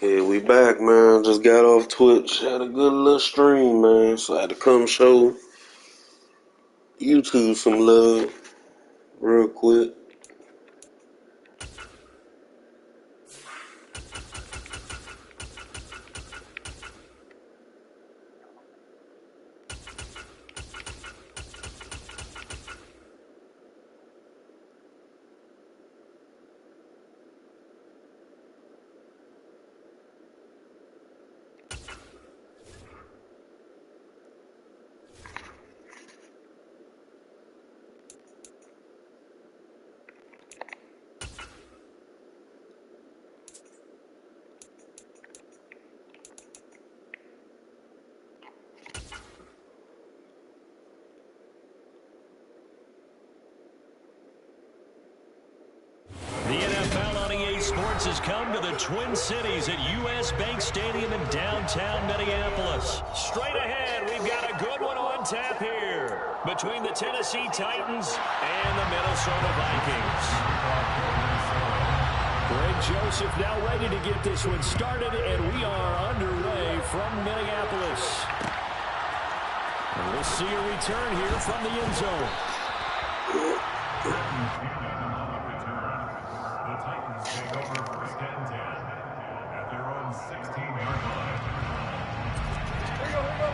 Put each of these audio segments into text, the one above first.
Yeah, we back, man. Just got off Twitch. Had a good little stream, man. So I had to come show YouTube some love real quick. The NFL on EA Sports has come to the Twin Cities at U.S. Bank Stadium in downtown Minneapolis. Straight ahead, we've got a good one on tap here between the Tennessee Titans and the Minnesota Vikings. Greg Joseph now ready to get this one started, and we are underway from Minneapolis. And we'll see a return here from the end zone. Take over first and 10 at their own 16-yard line. Here we go.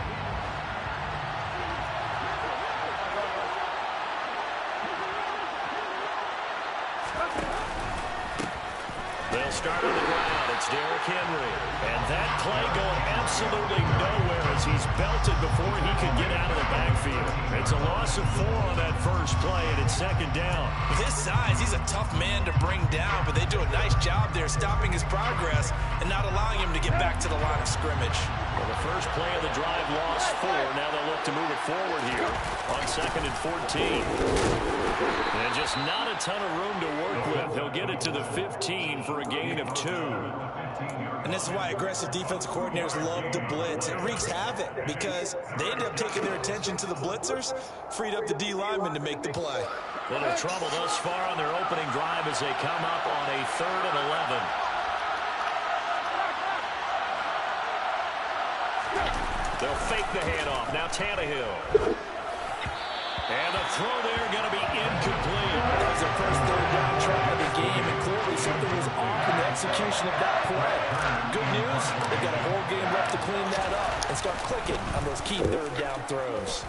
They'll start on the ground. It's Derrick Henry. And that play going absolutely nowhere as he's belted before he could get out of the backfield. It's a loss of 4 on that first play, and it's second down. With his size, he's a tough man to bring down, but they do a nice job there stopping his progress and not allowing him to get back to the line of scrimmage. Well, the first play of the drive lost 4. Now they'll look to move it forward here on 2nd and 14. And just not a ton of room to work with. He'll get it to the 15 for a gain of 2. And this is why aggressive defensive coordinators love to blitz. It wreaks havoc because they end up taking their attention to the blitzers, freed up the D linemen to make the play. Little trouble thus far on their opening drive as they come up on a 3rd and 11. They'll fake the handoff. Now Tannehill. And the throw there going to be incomplete. That was their first third down try of the game, and clearly something was off in the execution of that play. Good news, they've got a whole game left to clean that up and start clicking on those key third down throws.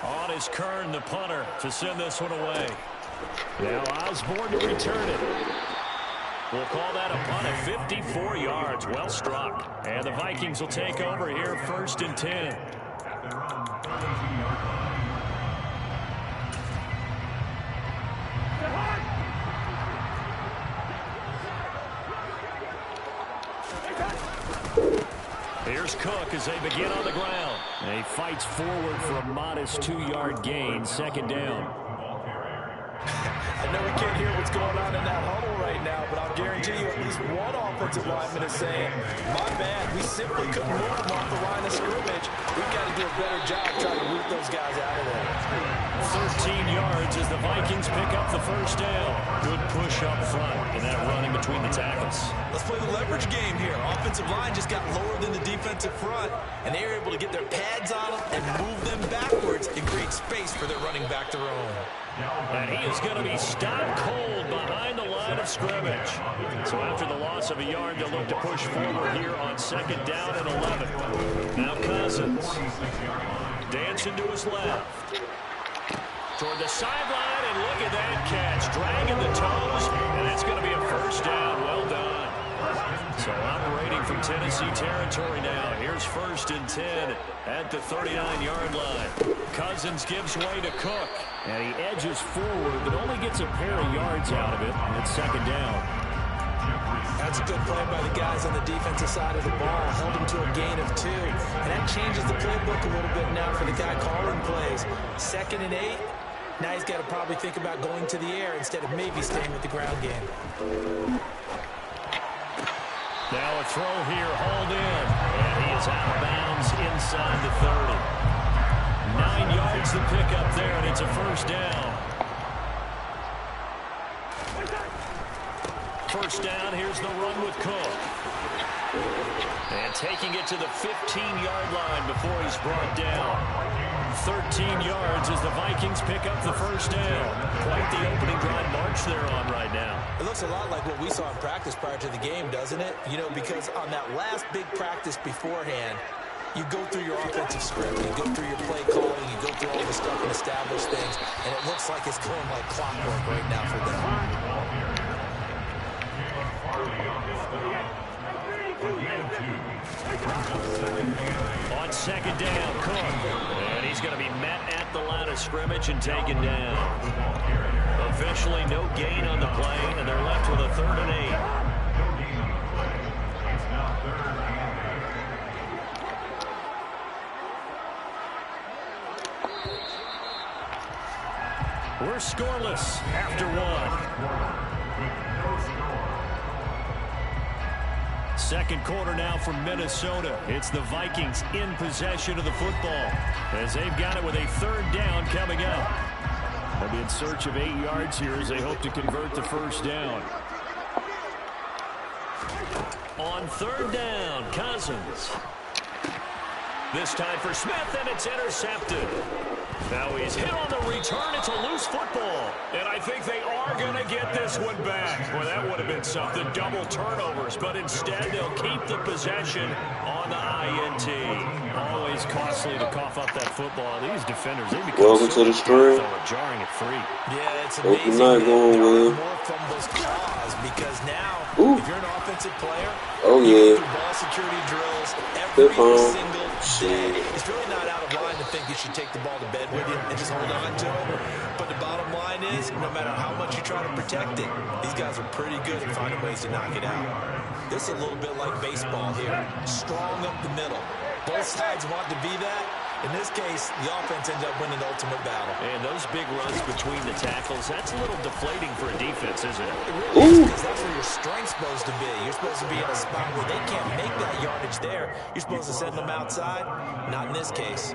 On is Kern, the punter, to send this one away. Now Osborne to return it. We'll call that a punt at 54 yards. Well struck. And the Vikings will take over here 1st and 10. Here's Cook as they begin on the ground. And he fights forward for a modest 2-yard gain, 2nd down. I know we can't hear what's going on in that huddle right now, but I'll guarantee you at least one offensive lineman is saying, my bad, we simply couldn't move them off the line of scrimmage. We've got to do a better job trying to root those guys out of there. 13 yards as the Vikings pick up the 1st down. Good push up front in that running between the tackles. Let's play the leverage game here. Offensive line just got lower than the defensive front, and they were able to get their pads on them and move them backwards and create space for their running back to roam. And he is going to be stopped cold behind the line of scrimmage. So after the loss of a yard, they'll look to push forward here on 2nd down and 11. Now Cousins. Dancing to his left. Toward the sideline, and look at that catch. Dragging the toes, and it's going to be a 1st down. Well done. So operating from Tennessee territory now. Here's 1st and 10 at the 39-yard line. Cousins gives way to Cook. And he edges forward, but only gets a pair of yards out of it. And it's 2nd down. That's a good play by the guys on the defensive side of the ball. Held him to a gain of 2. And that changes the playbook a little bit now for the guy calling plays. 2nd and 8. Now he's got to probably think about going to the air instead of maybe staying with the ground game. Now a throw here, hauled in. And he is out of bounds inside the 30. 9 yards to pick up there, and it's a 1st down. 1st down, here's the run with Cook. taking it to the 15-yard line before he's brought down. 13 yards as the Vikings pick up the first down. Quite the opening drive march they're on right now. It looks a lot like what we saw in practice prior to the game, doesn't it? You know, because on that last big practice beforehand, you go through your offensive script, you go through your play calling, you go through all the stuff and establish things, and it looks like it's going like clockwork right now for them. On second down, Cook. And he's going to be met at the line of scrimmage and taken down. Officially no gain on the play, and they're left with a 3rd and 8. We're scoreless after 1. Second quarter now from Minnesota. It's the Vikings in possession of the football as they've got it with a 3rd down coming up. They'll be in search of 8 yards here as they hope to convert the first down. On 3rd down, Cousins. This time for Smith, and it's intercepted. Now he's hit on the return. It's a loose football. And I think they are going to get this one back. Well, that would have been something. Double turnovers. But instead, they'll keep the possession on the INT. Always costly to cough up that football. These defenders, they become Welcome to the stream. Jarring it free. Yeah, it's Hope amazing. you're not going well. More fumbles claws because now, Ooh. if you're an offensive player, Oh, you yeah. go through ball security drills every single day. It's really not out of line to think you should take the ball to bed with you and just hold on to it. But the bottom line is, no matter how much you try to protect it, these guys are pretty good at finding ways to knock it out. This is a little bit like baseball here. Strong up the middle. Both sides want to be that. In this case, the offense ends up winning the ultimate battle. And those big runs between the tackles, that's a little deflating for a defense, isn't it? It really is, because that's where your strength's supposed to be. You're supposed to be in a spot where they can't make that yardage there. You're supposed to send them outside. Not in this case.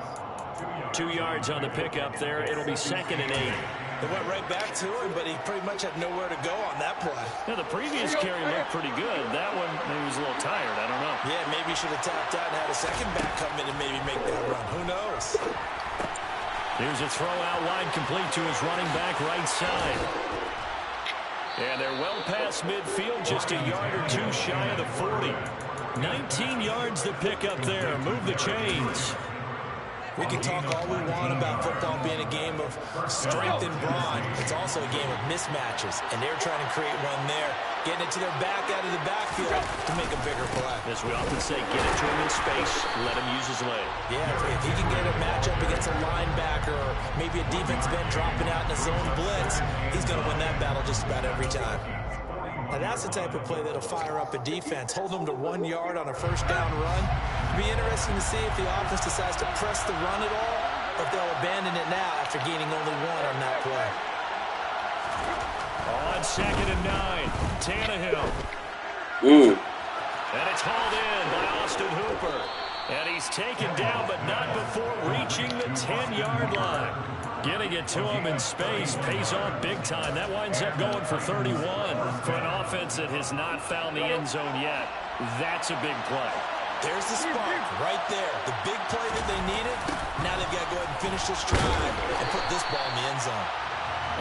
2 yards on the pickup there. It'll be 2nd and 8. They went right back to him, but he pretty much had nowhere to go on that play. Now, the previous carry looked pretty good. That one, maybe was a little tired. I don't know. Yeah, maybe he should have tapped out and had a second back come in and maybe make that run. Who knows? Here's a throw out wide, complete to his running back right side. And they're well past midfield, just a yard or 2 shy of the 40. 19 yards to pick up there. Move the chains. We can talk all we want about football being a game of strength and brawn. It's also a game of mismatches, and they're trying to create one there, getting it to their back out of the backfield to make a bigger play. As we often say, get it to him in space, let him use his leg. Yeah, if he can get a matchup against a linebacker or maybe a defensive end dropping out in a zone blitz, he's going to win that battle just about every time. Now, that's the type of play that'll fire up a defense. Hold them to 1 yard on a first down run. It'll be interesting to see if the offense decides to press the run at all or if they'll abandon it now after gaining only 1 on that play. On 2nd and 9, Tannehill. And it's hauled in by Austin Hooper. And he's taken down, but not before reaching the 10-yard line. Getting it to him in space pays off big time. That winds up going for 31 for an offense that has not found the end zone yet. That's a big play. There's the spark right there. The big play that they needed. Now they've got to go ahead and finish this drive and put this ball in the end zone.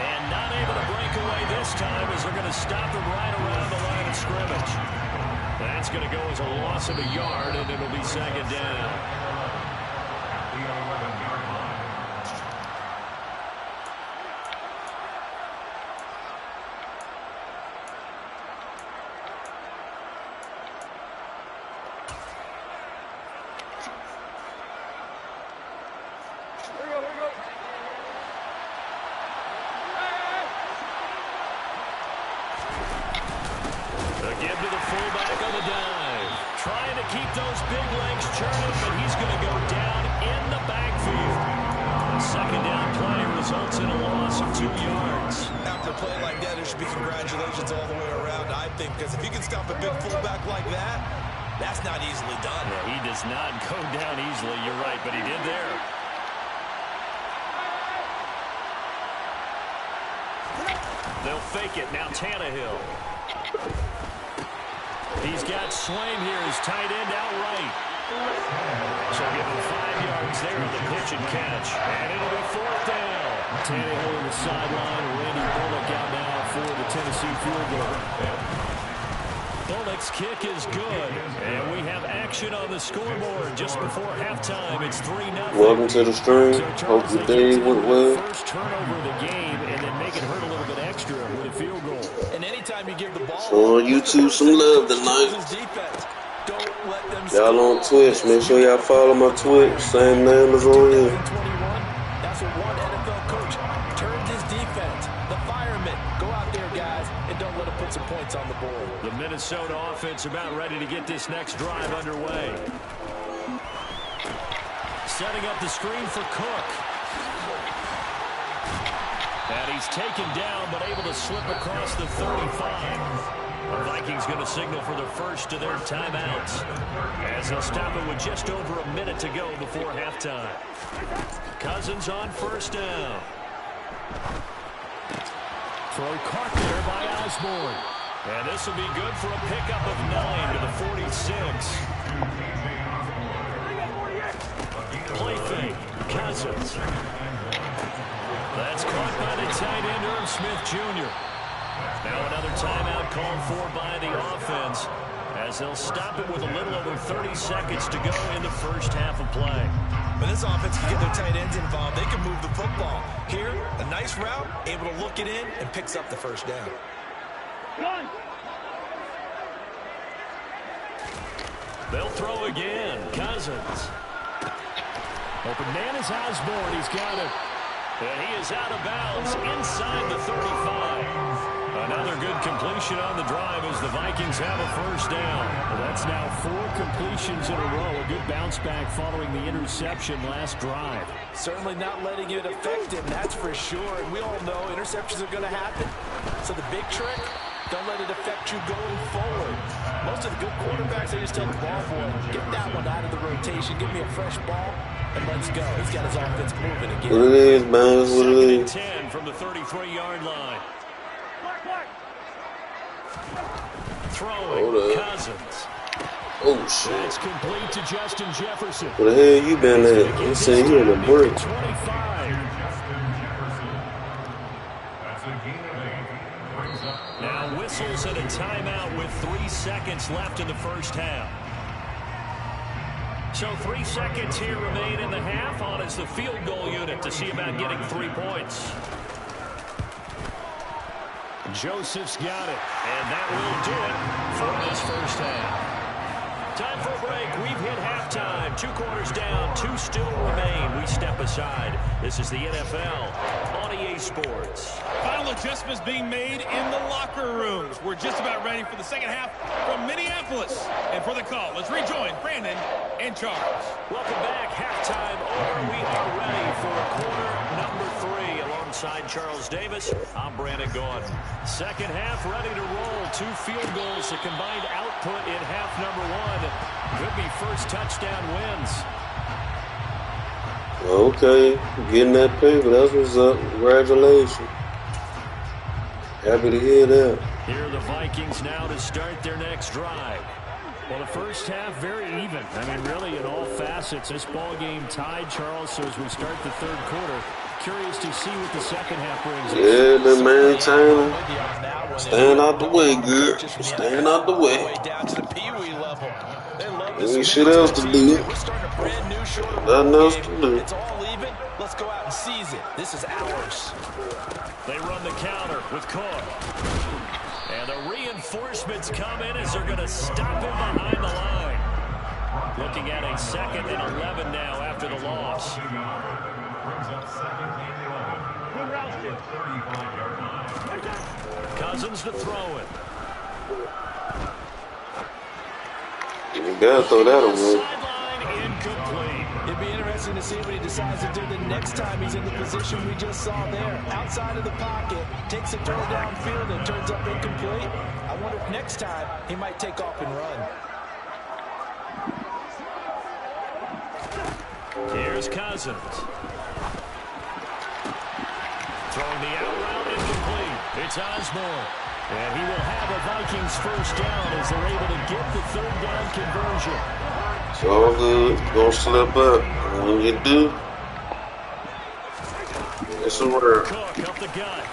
And not able to break away this time as they're going to stop him right around the line of scrimmage. That's going to go as a loss of a yard, and it'll be 2nd down. Give to the fullback on the dive. Trying to keep those big legs churning, but he's going to go down in the backfield. The 2nd down play results in a loss of 2 yards. After a play like that, there should be congratulations all the way around, I think, because if you can stop a big fullback like that, that's not easily done. Yeah, he does not go down easily, you're right, but he did there. They'll fake it. Now Tannehill. He's got Swain here, his tight end outright. So give him 5 yards there on the pitch and catch. And it'll be 4th down. Tannehill on the sideline. Randy Bullock out now for the Tennessee field goal. Bullock's kick is good. And we have action on the scoreboard just before halftime. It's 3-0. Welcome to the stream. Hope your day went well. First turnover of the game and then make it hurt a little bit extra with a field goal. And anytime you give the ball Showing YouTube some love tonight. Y'all on Twitch. Make sure y'all follow my Twitch. Same name as on here. That's what one NFL coach turned his defense. The firemen. Go out there, guys, and don't let them put some points on the board. The Minnesota offense about ready to get this next drive underway. Setting up the screen for Cook. And he's taken down, but able to slip across the 35. The Vikings going to signal for the first of their timeouts, as they'll stop it with just over a minute to go before halftime. Cousins on first down. Throw caught there by Osborne. And this will be good for a pickup of 9 to the 46. Play fake. Cousins. That's caught by the tight end, Irv Smith Jr. Now another timeout called for by the offense, as they'll stop it with a little over 30 seconds to go in the first half of play. When this offense can get their tight ends involved, they can move the football. Here, a nice route, able to look it in, and picks up the first down. They'll throw again. Cousins. Open man is Osborne. He's got it. And he is out of bounds inside the 35. Another good completion on the drive as the Vikings have a first down. Well, that's now 4 completions in a row. A good bounce back following the interception last drive. Certainly not letting it affect him, that's for sure. And we all know interceptions are going to happen. So the big trick, don't let it affect you going forward. Most of the good quarterbacks, they just tell the ball boy, get that one out of the rotation, give me a fresh ball, and let's go. He's got his offense moving again. What it is, man. What it is. 10 from the 33-yard line. Throwing Cousins. Oh, shit. That's complete to Justin Jefferson. Where the hell you been at? You saying you in a break. 25. Now whistles and a timeout with 3 seconds left in the first half. So 3 seconds here remain in the half on as the field goal unit to see about getting 3 points. Joseph's got it, and that will do it for this first half. Time for a break. We've hit halftime. 2 quarters down, 2 still remain. We step aside. This is the NFL on EA Sports. Final adjustments being made in the locker rooms. We're just about ready for the second half from Minneapolis. And for the call, let's rejoin Brandon and Charles. Welcome back. Halftime over. We are ready for quarter number 3. Alongside Charles Davis, I'm Brandon Gordon. Second half ready to roll. 2 field goals. The combined output in half number 1 could be first touchdown wins. Okay, getting that paper. That's what's up. Congratulations. Happy to hear that. Here are the Vikings now to start their next drive. Well, the first half, very even. I mean, really, in all facets, this ball game tied, Charles. So as we start the third quarter, curious to see what the second half brings. Yeah, the maintaining. Stand out the way, girl. Stand out the way. Ain't shit else to do. Nothing else to do. It's all even. Let's go out and seize it. This is ours. They run the counter with Cook. And the reinforcements come in as they're going to stop him behind the line. Looking at a 2nd and 11 now after the loss. Cousins to throw it. You gotta throw that away. Sideline incomplete. It'd be interesting to see what he decides to do the next time he's in the position we just saw there. Outside of the pocket, takes a throw downfield and turns up incomplete. I wonder if next time he might take off and run. Here's Cousins. Throwing the out route incomplete. It's Osborne. And he will have a Vikings first down as they're able to get the third down conversion. It's all good. Gonna slip up. When you do, it's a word. Cook up the gut.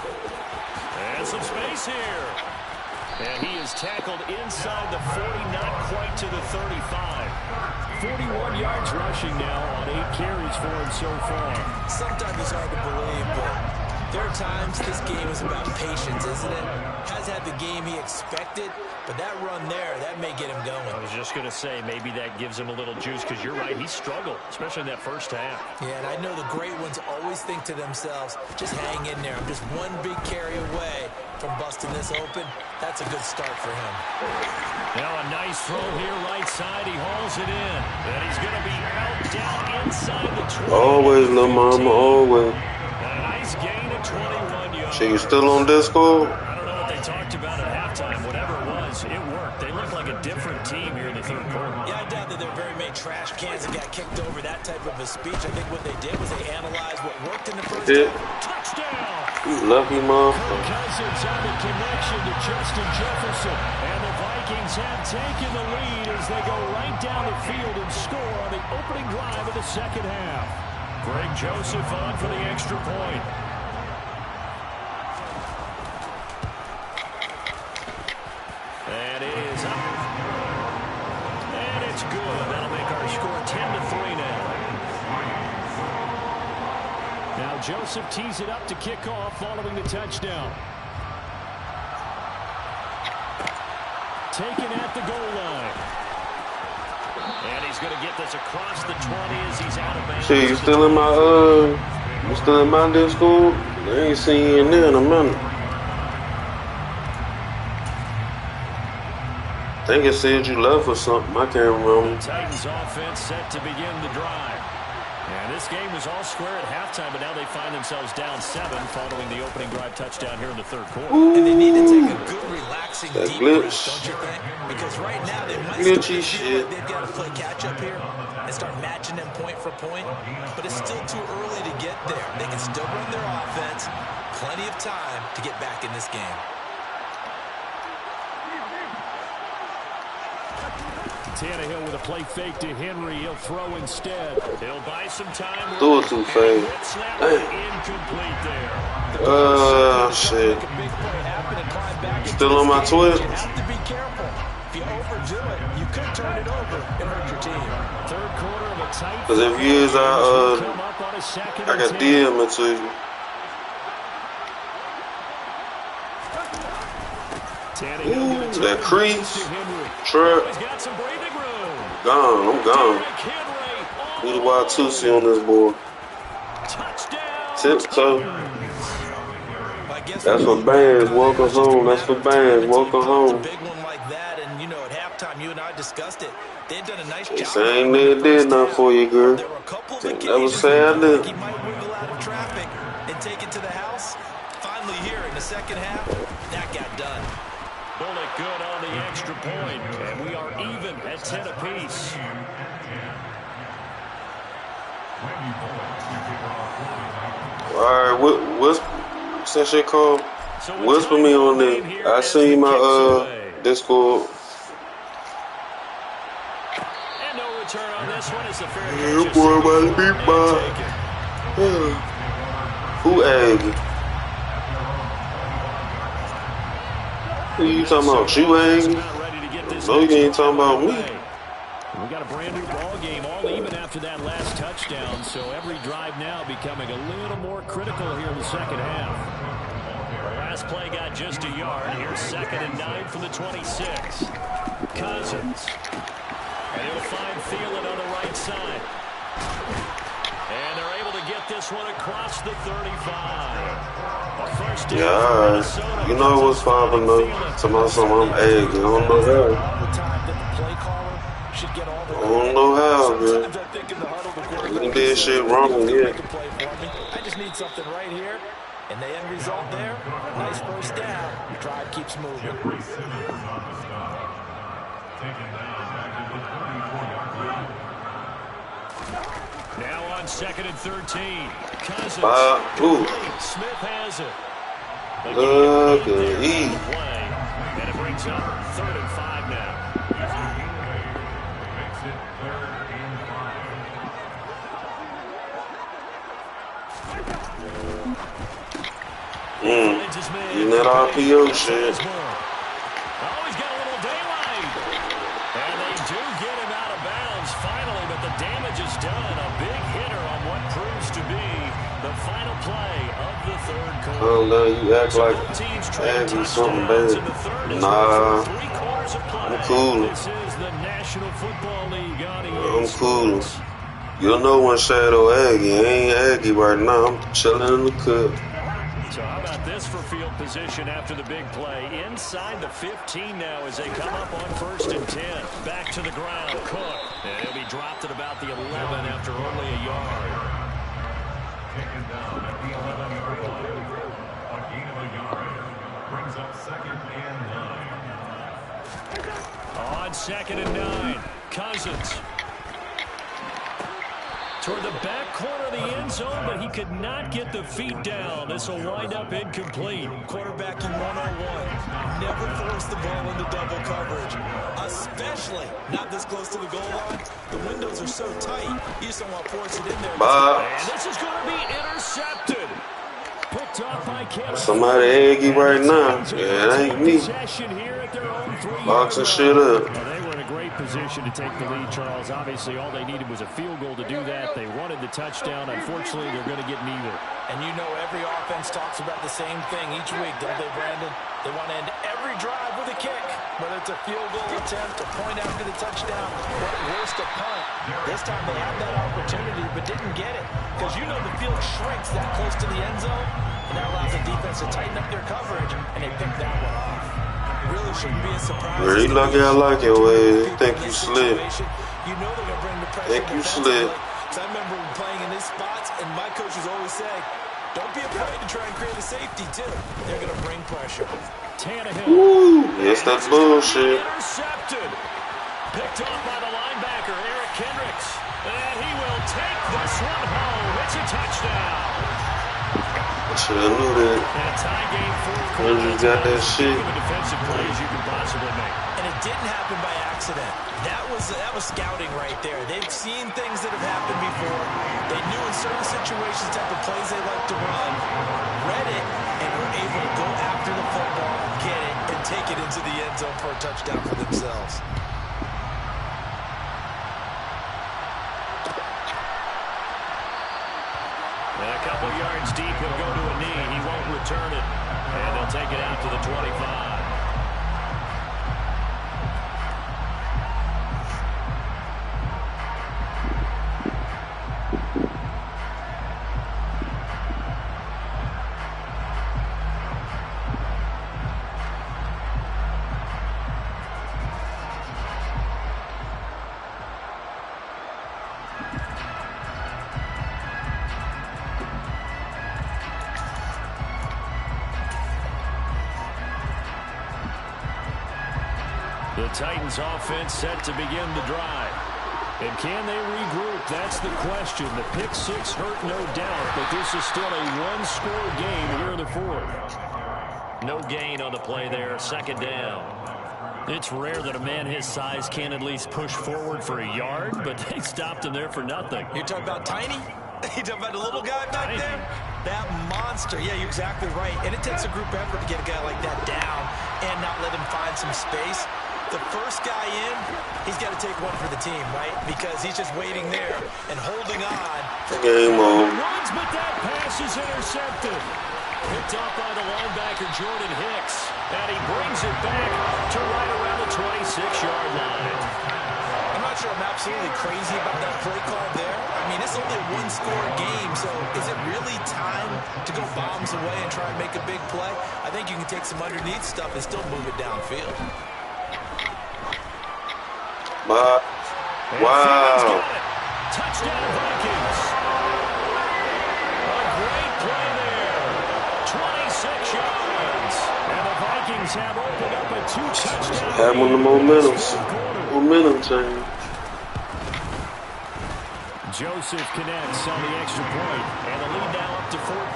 And some space here. And he is tackled inside the 40, not quite to the 35. 41 yards rushing now on 8 carries for him so far. Sometimes it's hard to believe, but there are times this game is about patience, isn't it? Has had the game he expected, but that run there, that may get him going. I was just going to say, maybe that gives him a little juice, because you're right, he struggled, especially in that first half. Yeah, and I know the great ones always think to themselves, just hang in there. I'm just one big carry away from busting this open. That's a good start for him. Now a nice throw here, right side. He hauls it in. And he's going to be out down inside the 20. Always, little mama, always. And a nice gain of 21 yards. She you still on Discord? I don't know what they talked about at halftime. Whatever it was, it worked. They looked like a different team here in the third quarter. Yeah, I doubt that they're very many trash cans that got kicked over, that type of a speech. I think what they did was they analyzed what worked in the first half. Touchdown! You lucky motherfucker. Cousins on the connection to Justin Jefferson. And the Vikings have taken the lead as they go right down the field and score on the opening drive of the second half. Greg Joseph on for the extra point. And it is up. And it's good. That'll make our score 10-3 now. Now Joseph tees it up to kick off following the touchdown. Taken at the goal line. And he's going to get this across the 20 as he's out of bounds. Shit, you still in my Discord? I ain't seen you in there in a minute. I think it said you left or something. I can't remember. The Titans offense set to begin the drive. And this game was all square at halftime, but now they find themselves down 7 following the opening drive touchdown here in the third quarter. And they need to take a good, relaxing, That deep glitch. breath, don't you think? Because right now they might Glitchy still shit. feel like they've got to play catch-up here and start matching them point for point. But it's still too early to get there. They can still run their offense. Plenty of time to get back in this game. Tannehill with a play fake to Henry. He'll throw instead. He'll buy some time. Do it too fast. Incomplete there. Shit. Still on my Twitter? You have to be careful. If you overdo it, you could turn it over and hurt your team. Third quarter of a tight. Because if you is, I got DM it to you. Ooh, that crease. Trap. Gone. I'm gone. Who the wild Tusi on this board? Tiptoe. That's for bands. Welcome home. That's for bands. Welcome home. Big one like that, and you know, at halftime, you and I discussed it. They've done a nice job. Saying they did nothing for you, girl. There were a couple of Never say I did. he might wiggle out of traffic and take it to the house. Finally, here in the second half, that got done. Bullet good on the extra point, and we are even at 10 apiece. All right, what's that shit called? Whisper me on there. I seen my Discord. And no return on this one as the fair Yeah, catch. boy, about to beat by. Who Aggie? Who you talking about? You Aggie? No, you ain't talking about me. We got a brand new ball game, all even after that last touchdown. So every drive now becoming a little more critical here in the second half. The last play got just a yard. Here's 2nd and 9 from the 26. Cousins. And he'll find Thielen on the right side. And they're able to get this one across the 35. Yeah, you know what's popping though? Tomorrow I'm egg. I don't know how. I don't know how, man. We did shit wrong, yeah. I just need something right here. And the end result there, nice first down. The drive keeps moving. Now on 2nd and 13. Cousins. Ooh. Smith has it. Look at E. brings up 3rd and 5 now. Makes it 3rd and 5. Getting that RPO shit. Oh, he's got a little daylight. And they do get him out of bounds finally, but the damage is done. A big hitter on what proves to be the final play of the 3rd quarter. Calm down, you act like Aggie something bad. Nah, I'm cool. This is the National Football League on I'm cool. You'll know when Shadow Aggie. I ain't Aggie right now. I'm chilling in the cut. So how about this for field position after the big play? Inside the 15 now as they come up on 1st and 10. Back to the ground, Cook. And he'll be dropped at about the 11 after only a yard. Taken down at the 11-yard line. A gain of a yard. Brings up 2nd and 9. On 2nd and 9, Cousins. Toward the back corner of the end zone, but he could not get the feet down. This will wind up incomplete. Quarterbacking 101. Never force the ball into double coverage, especially not this close to the goal line. The windows are so tight, you just don't want to force it in there. And this is going to be intercepted. Picked off by Kennedy. Somebody Aggie right now. Yeah, it ain't me. Boxing shit up. Well, they were in a great position to take the lead, Charles. Obviously, all they needed was a field goal to do that. They wanted the touchdown. Unfortunately, they're going to get neither. And you know every offense talks about the same thing each week, don't they, Brandon? They want to end every drive with a kick, whether it's a field goal attempt, a point after the touchdown, or at worst, a punt. This time they had that opportunity, but didn't get it. Because you know the field shrinks that close to the end zone, and that allows the defense to tighten up their coverage, and they picked that one off. Really shouldn't be a surprise. Very lucky I like your way. Think you slid. You know they're going to bring the pressure. Think you slid. I remember playing in these spots, and my coaches always say, don't be afraid to try and create a safety, too. They're going to bring pressure. Tannehill. Woo! Yes, that's bullshit. Intercepted. Picked off by the linebacker, Eric Kendricks. And he will take this one home. It's a touchdown. Should have knew that. And a tie game 4th quarter. You got that shit. Defensive plays you can possibly make. And it didn't happen by accident. That was scouting right there. They've seen things that have happened before. They knew in certain situations type of plays they like to run, read it, and were able to go after the football, get it, and take it into the end zone for a touchdown for themselves. And a couple yards deep, he'll go to a knee. He won't return it. And they'll take it out to the 25. The Titans offense set to begin the drive. And can they regroup? That's the question. The pick six hurt, no doubt, but this is still a one-score game here in the 4th. No gain on the play there, 2nd down. It's rare that a man his size can at least push forward for a yard, but they stopped him there for nothing. You're talking about Tiny? You talking about the little guy back there? That monster. Yeah, you're exactly right. And it takes a group effort to get a guy like that down and not let him find some space. The first guy in, he's got to take one for the team, right? Because he's just waiting there and holding on. Game on. Runs, but that pass is intercepted. Picked off by the linebacker, Jordan Hicks. And he brings it back to right around the 26-yard line. I'm not sure I'm absolutely crazy about that play call there. I mean, it's only a one-score game, so is it really time to go bombs away and try and make a big play? I think you can take some underneath stuff and still move it downfield. Wow. Touchdown Vikings. A great play there. 26 yards. And the Vikings have opened up a 2-touchdown. Have on the momentum chain. Joseph connects on the extra point, and the lead now up to 14.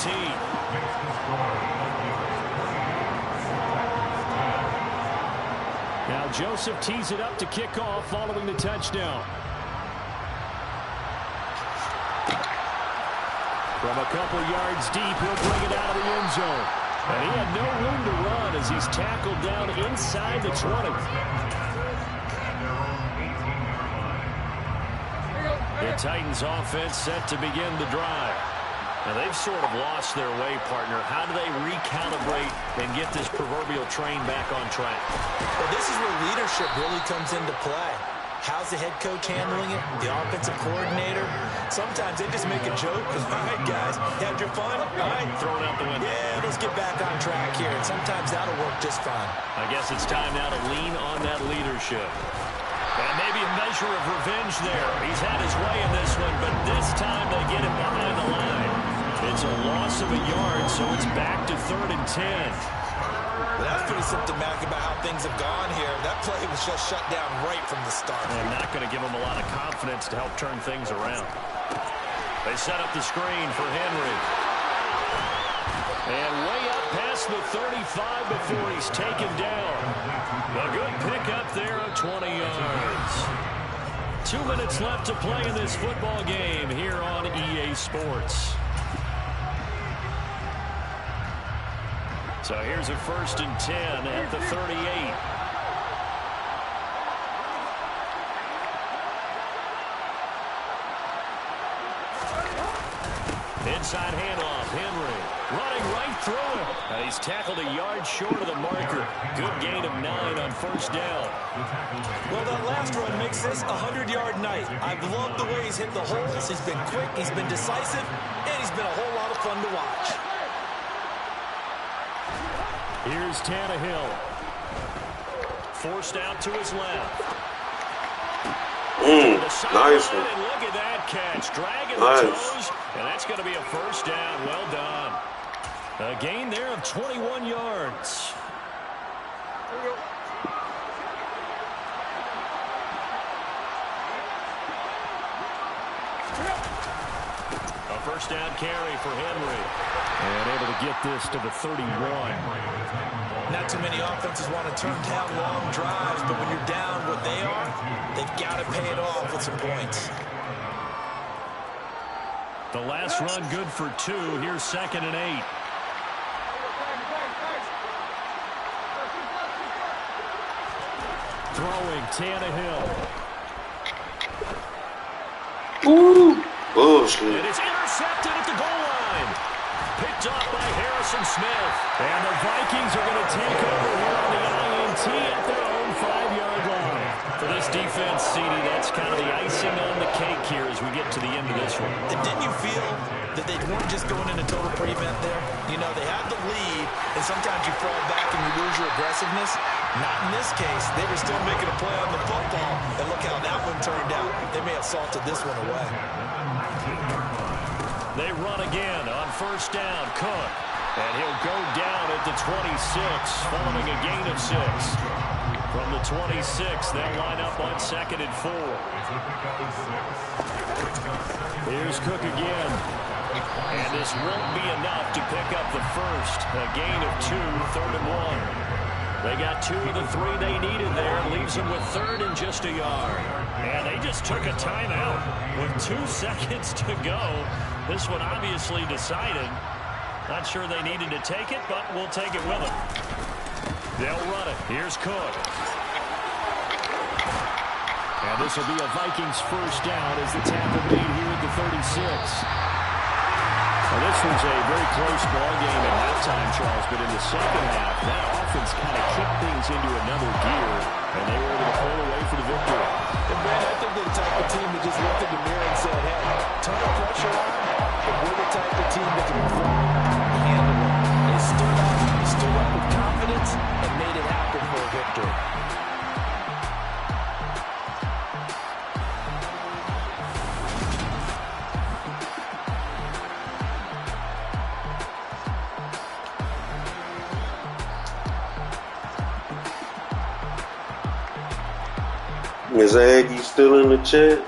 Now Joseph tees it up to kick off following the touchdown. From a couple yards deep, he'll bring it out of the end zone. And he had no room to run as he's tackled down inside the 20. The Titans offense set to begin the drive. Now they've sort of lost their way, partner. How do they recalibrate and get this proverbial train back on track? Well, this is where leadership really comes into play. How's the head coach handling it? The offensive coordinator? Sometimes they just make a joke. All right, guys, had your fun? All right. Throw it out the window. Yeah, let's get back on track here. And sometimes that'll work just fine. I guess it's time now to lean on that leadership. And maybe a measure of revenge there. He's had his way in this one, but this time they get him behind the line. It's a loss of a yard, so it's back to 3rd and 10. Well, that's pretty symptomatic about how things have gone here. That play was just shut down right from the start. And not going to give him a lot of confidence to help turn things around. They set up the screen for Henry. And way up past the 35 before he's taken down. A good pickup there of 20 yards. 2 minutes left to play in this football game here on EA Sports. So here's a 1st and 10 at the 38. Inside handoff, Henry running right through him. He's tackled a yard short of the marker. Good gain of 9 on 1st down. Well, that last run makes this a 100-yard night. I've loved the way he's hit the holes. He's been quick, he's been decisive, and he's been a whole lot of fun to watch. Here's Tannehill. Forced out to his left. Nice one. And look at that catch. Dragging the toes. And that's going to be a 1st down. Well done. A gain there of 21 yards. A 1st down carry for Henry. And able to get this to the 31. Not too many offenses want to turn down long drives, but when you're down what they are, they've got to pay it off with some points. The last run good for 2. Here's 2nd and 8. Throwing Tannehill. Ooh, bullshit. And it's intercepted at the goal line. Picked up by Harrison Smith. And the Vikings are going to take over here on the INT at their own 5-yard line. For this defense, CD, that's kind of the icing on the cake here as we get to the end of this one. And didn't you feel that they weren't just going into total prevent there? You know, they had the lead, and sometimes you fall back and you lose your aggressiveness. Not in this case. They were still making a play on the football, and look how that one turned out. They may have salted this one away. They run again on 1st down. Cook. And he'll go down at the 26, following a gain of 6. From the 26, they'll line up on 2nd and 4. Here's Cook again. And this won't be enough to pick up the 1st. A gain of 2, 3rd and 1. They got 2 of the 3 they needed there. Leaves them with 3rd and just a yard. And they just took a timeout with 2 seconds to go. This one obviously decided. Not sure they needed to take it, but we'll take it with them. They'll run it. Here's Cook. And this will be a Vikings 1st down as the tackle made here at the 36. Well, this was a very close ball game at halftime, Charles, but in the second half, that offense kind of kicked things into another gear, and they were able to pull away for the victory. And, Brad, I think they're the type of team that just looked in the mirror and said, hey, turn the pressure on, but we're the type of team that can perform and handle it. They stood up with confidence and made it happen for a victory. Is Aggie still in the chat?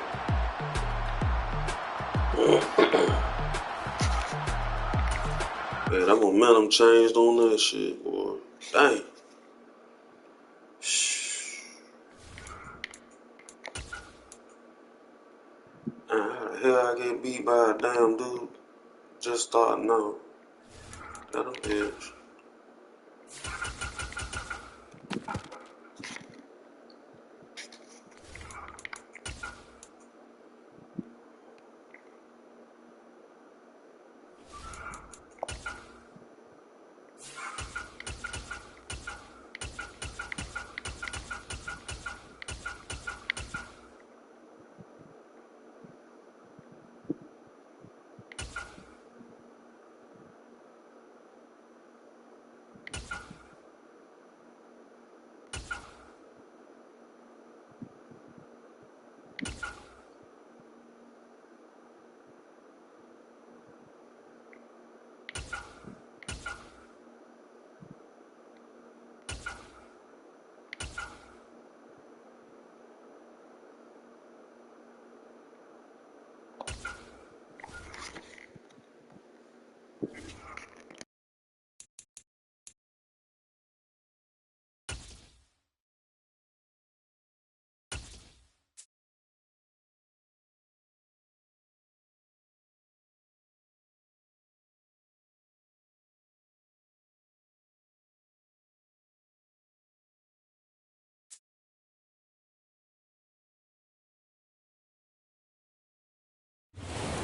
Man, that momentum changed on that shit, boy. Dang. hell I get beat by a damn dude just starting out. Got him edge.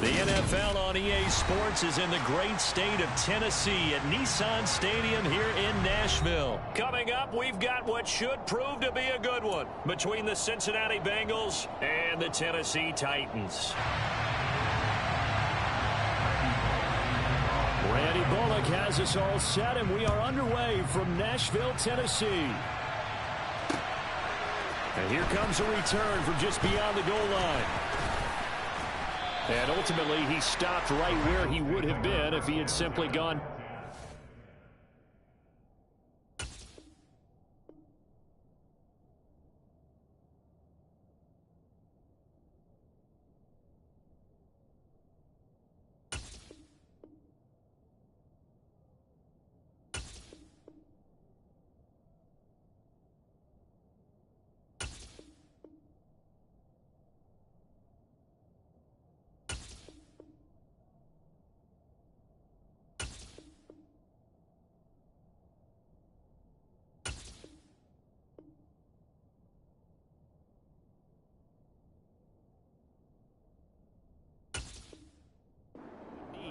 The NFL on EA Sports is in the great state of Tennessee at Nissan Stadium here in Nashville. Coming up, we've got what should prove to be a good one between the Cincinnati Bengals and the Tennessee Titans. Randy Bullock has us all set, and we are underway from Nashville, Tennessee. And here comes a return from just beyond the goal line. And ultimately, he stopped right where he would have been if he had simply gone.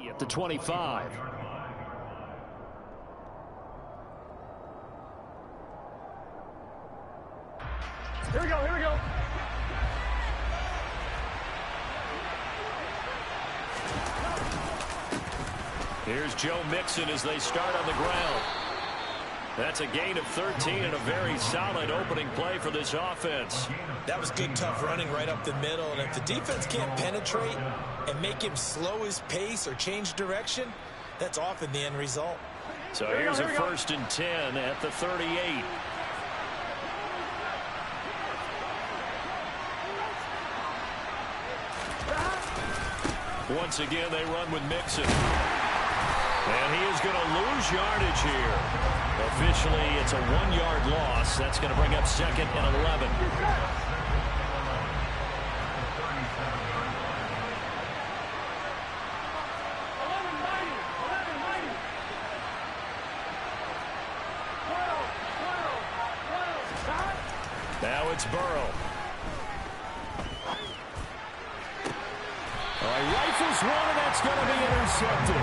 At the 25. Here we go, here we go. Here's Joe Mixon as they start on the ground. That's a gain of 13 and a very solid opening play for this offense. That was good, tough running right up the middle. And if the defense can't penetrate and make him slow his pace or change direction, that's often the end result. So here's a 1st and 10 at the 38. Once again, they run with Mixon. And he is going to lose yardage here. Officially, it's a 1-yard loss. That's going to bring up 2nd and 11. Now it's Burrow. All right, rifles one, and that's going to be intercepted.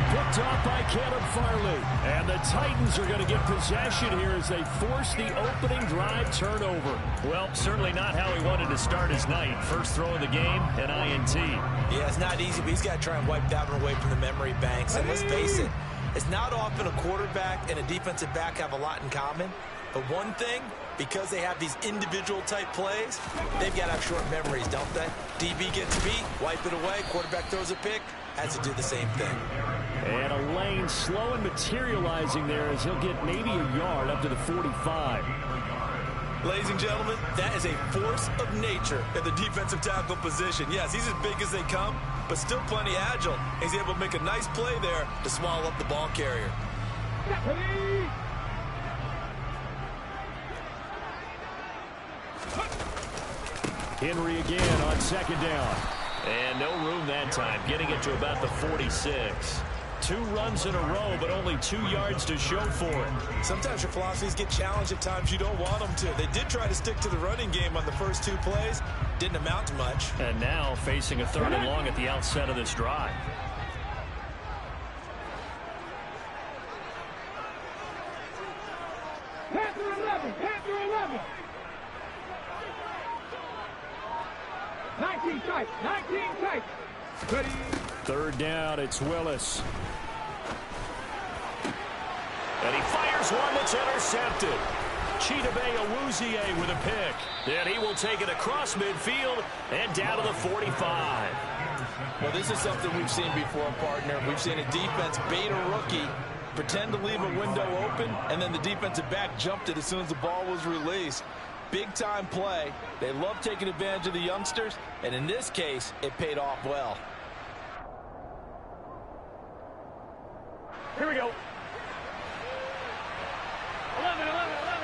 Picked off by Caleb Farley. And the Titans are going to get possession here as they force the opening drive turnover. Well, certainly not how he wanted to start his night. First throw of the game, an INT. Yeah, it's not easy, but he's got to try and wipe that one away from the memory banks. And let's face it, it's not often a quarterback and a defensive back have a lot in common. But one thing, because they have these individual type plays, they've got to have short memories, don't they? DB gets beat, wipe it away, quarterback throws a pick, has to do the same thing. And a lane slow and materializing there as he'll get maybe a yard up to the 45. Ladies and gentlemen, that is a force of nature at the defensive tackle position. Yes, he's as big as they come, but still plenty agile. He's able to make a nice play there to swallow up the ball carrier. Henry again on 2nd down. And no room that time, getting it to about the 46. 2 runs in a row, but only 2 yards to show for it. Sometimes your philosophies get challenged at times you don't want them to. They did try to stick to the running game on the first 2 plays. Didn't amount to much. And now facing a 3rd and long at the outset of this drive. Panther 11, Panther 11. 19 tight, 19 tight. Ready. 3rd down, it's Willis. And he fires one that's intercepted. Chidobe Awuzie with a pick. And he will take it across midfield and down to the 45. Well, this is something we've seen before, partner. We've seen a defense bait a rookie, pretend to leave a window open, and then the defensive back jumped it as soon as the ball was released. Big-time play. They love taking advantage of the youngsters, and in this case, it paid off well. Here we go. 11, 11, 11,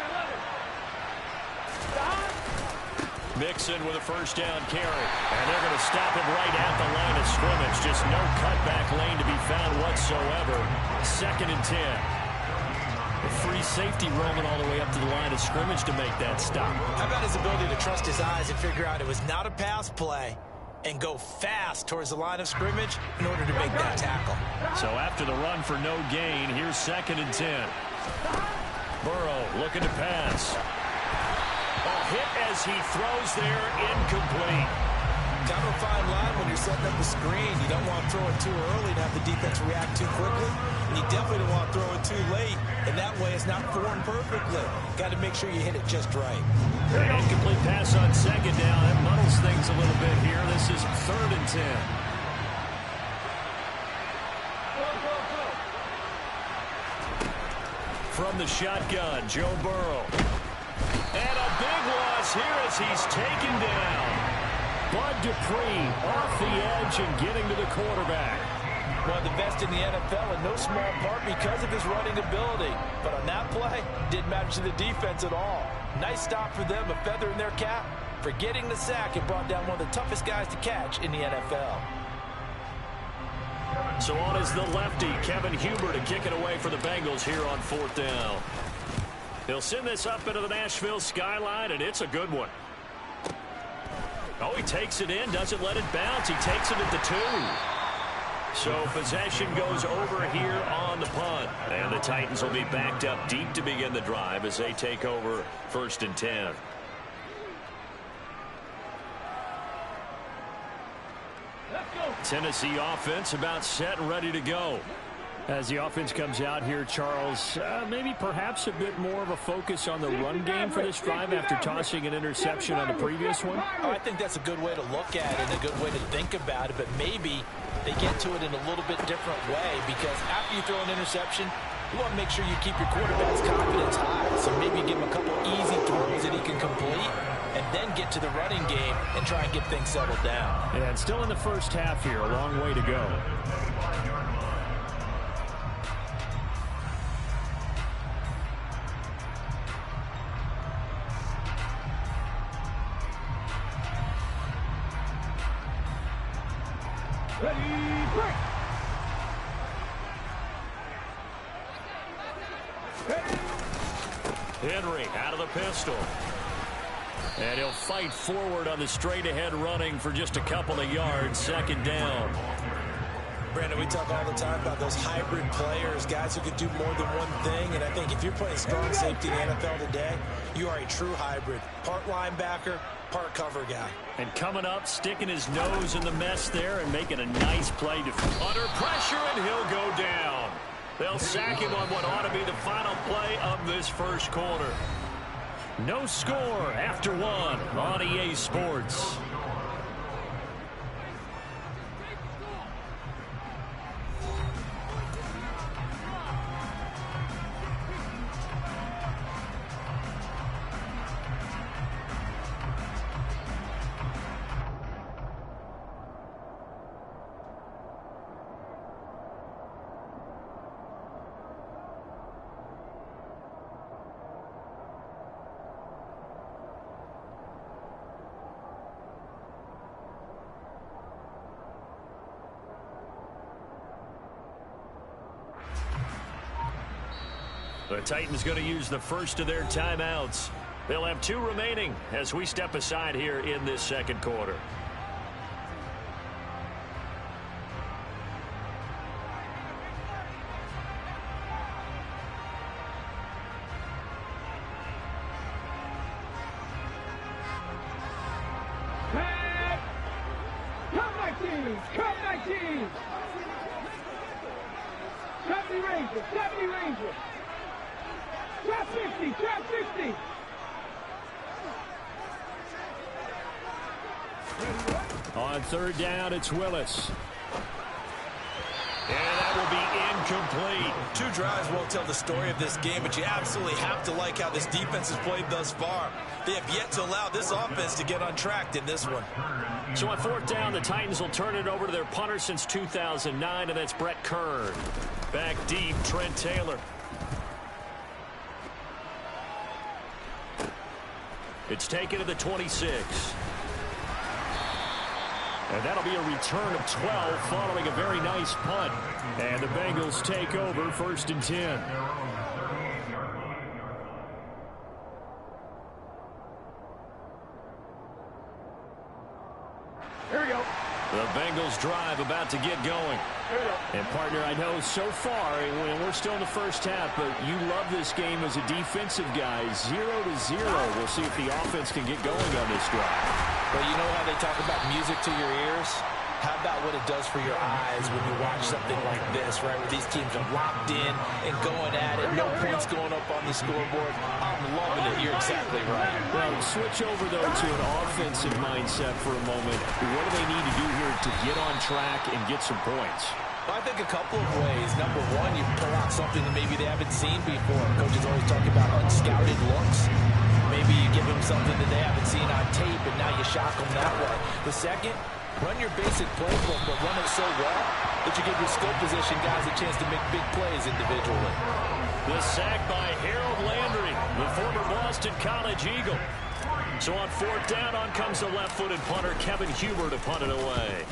11. Mixon with a 1st down carry. And they're going to stop him right at the line of scrimmage. Just no cutback lane to be found whatsoever. 2nd and 10. A free safety roaming all the way up to the line of scrimmage to make that stop. How about his ability to trust his eyes and figure out it was not a pass play and go fast towards the line of scrimmage in order to make that tackle. So after the run for no gain, here's 2nd and 10. Burrow looking to pass. A hit as he throws there, incomplete. Kind of a fine line when you're setting up the screen. You don't want to throw it too early and have the defense react too quickly. And you definitely don't want to throw it too late. And that way it's not formed perfectly. Got to make sure you hit it just right. An incomplete pass on 2nd down. That muddles things a little bit here. This is 3rd and 10. From the shotgun, Joe Burrow. And a big loss here as he's taken down. Bud Dupree off the edge and getting to the quarterback. One of the best in the NFL in no small part because of his running ability. But on that play, didn't matter to the defense at all. Nice stop for them, a feather in their cap for getting the sack and brought down one of the toughest guys to catch in the NFL. So on is the lefty, Kevin Huber, to kick it away for the Bengals here on 4th down. He'll send this up into the Nashville skyline, and it's a good one. Oh, he takes it in, doesn't let it bounce. He takes it at the 2. So possession goes over here on the punt. And the Titans will be backed up deep to begin the drive as they take over 1st and 10. Tennessee offense about set and ready to go. As the offense comes out here, Charles, maybe perhaps a bit more of a focus on the run game for this drive after tossing an interception on the previous one? Oh, I think that's a good way to look at it and a good way to think about it, but maybe they get to it in a little bit different way because after you throw an interception, you want to make sure you keep your quarterback's confidence high. So maybe give him a couple easy throws that he can complete and then get to the running game and try and get things settled down. And still in the first half here, a long way to go. Ready, break. Henry out of the pistol. And he'll fight forward on the straight-ahead running for just a couple of yards. 2nd down. Brandon, we talk all the time about those hybrid players, guys who could do more than one thing. And I think if you're playing strong safety in the NFL today, you are a true hybrid. Part linebacker, part cover guy. And coming up, sticking his nose in the mess there and making a nice play. Under pressure, and he'll go down. They'll sack him on what ought to be the final play of this first quarter. No score after 1 on EA Sports. The Titans going to use the first of their timeouts. They'll have 2 remaining as we step aside here in this second quarter. Come 19! Come 19! 70 Rangers! 70 Rangers! Trap 50! Trap 50! On third down, it's Willis. And that will be incomplete. 2 drives won't tell the story of this game, but you absolutely have to like how this defense has played thus far. They have yet to allow this offense to get untracked in this one. So on fourth down, the Titans will turn it over to their punter since 2009, and that's Brett Kern. Back deep, Trent Taylor. It's taken to the 26. And that'll be a return of 12 following a very nice punt. And the Bengals take over 1st and 10. Here we go. The Bengals drive about to get going. And, partner, I know so far, and we're still in the first half, but you love this game as a defensive guy. 0-0. We'll see if the offense can get going on this drive. But you know how they talk about music to your ears? How about what it does for your eyes when you watch something like this, right, where these teams are locked in and going at it, no points going up on the scoreboard? I'm loving it. You're exactly right. Well, switch over, though, to an offensive mindset for a moment. What do they need to do here to get on track and get some points? Well, I think a couple of ways. Number one, you pull out something that maybe they haven't seen before. Coaches always talk about unscouted looks. Maybe you give them something that they haven't seen on tape, and now you shock them that way. The second, run your basic playbook, but run it so well that you give your skill position guys a chance to make big plays individually. The sack by Harold Landry, the former Boston College Eagle. So on fourth down, on comes the left-footed punter, Kevin Huber, to punt it away.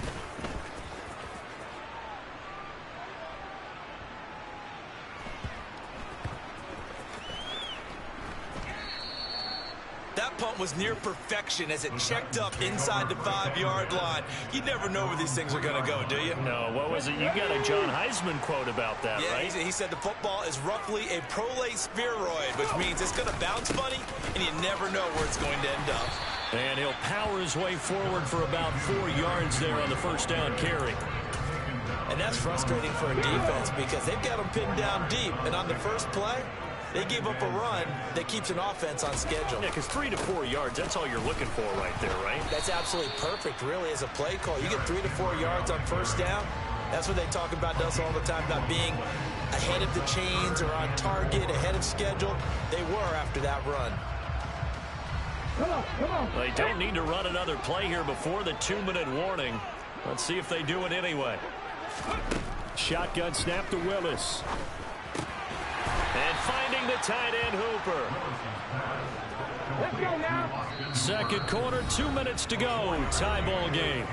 That punt was near perfection as it checked up inside the 5-yard line. You never know where these things are going to go, do you? No, what was it? You got a John Heisman quote about that, yeah, right? He said the football is roughly a prolate spheroid, which means it's going to bounce funny, and you never know where it's going to end up. And he'll power his way forward for about 4 yards there on the first down carry. And that's frustrating for a defense because they've got them pinned down deep, and on the first play, they gave up a run that keeps an offense on schedule. Yeah, because 3 to 4 yards, that's all you're looking for right there, right? That's absolutely perfect, really, as a play call. You get 3 to 4 yards on first down. That's what they talk about to us all the time, about being ahead of the chains or on target, ahead of schedule. They were after that run. Come on, come on. They don't need to run another play here before the 2-minute warning. Let's see if they do it anyway. Shotgun snap to Willis. And finding the tight end, Hooper. Let's go now. Second quarter, 2 minutes to go. Tie ball game.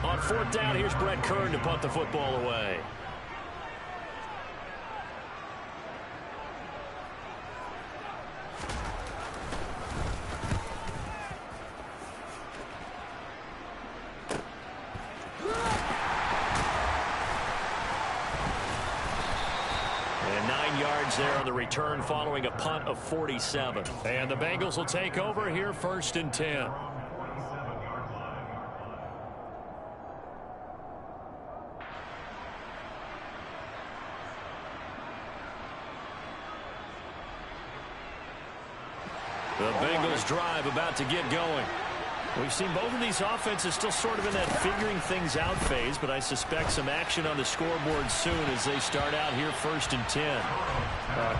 On fourth down, here's Brett Kern to punt the football away. And 9 yards there on the return following a punt of 47. And the Bengals will take over here, 1st and 10. The Bengals drive about to get going. We've seen both of these offenses still sort of in that figuring things out phase, but I suspect some action on the scoreboard soon as they start out here 1st and 10.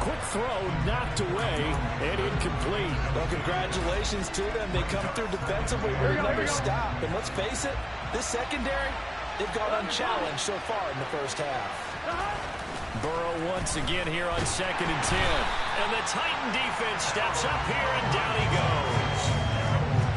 Quick throw, knocked away, and incomplete. Well, congratulations to them. They come through defensively with another stop. And let's face it, this secondary, they've gone unchallenged so far in the first half. Burrow once again here on 2nd and 10. And the Titan defense steps up here, and down he goes.